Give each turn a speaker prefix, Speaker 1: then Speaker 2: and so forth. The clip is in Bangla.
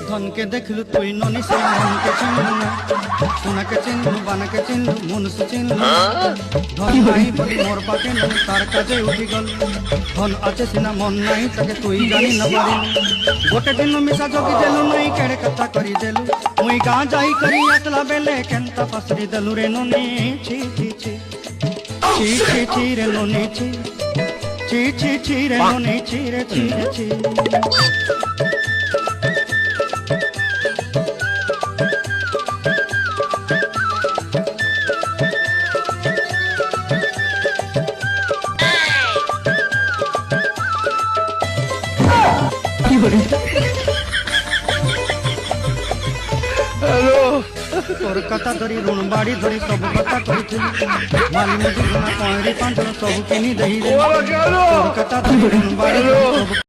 Speaker 1: ধনকে দেখলু তুই ননি সে মনকে চিনলু না, সোনাকে চিনলু বানাকে চিনলু মনুষ্য চিনলু। ধন নাই বলি মোর পাকে নাই তার কাজে উঠি গল, ধন আছে সিনা মন নাই তাকে তুই জানি না পারি। গোটে দিন মিশা জগি দেলু নাই কেড়ে কথা করি দেলু, মুই গাঁ যাই করি আসলা বেলে কেনতা পাসরি দেলু রে ননি। ছি ছি ছি ছি ছি ছি রে ননি ছি ছি ছি ছি রে ননি ছি রে ছি রে ছি। তোর কথা ধরি ঋণ বাড়ি ধরি সব কথা কইছিলি, মালি মজুরি না পয়রি পাঁচজন সব কিনি দেই রে। তোর কথা ধরি ঋণ বাড়ি ধরি সব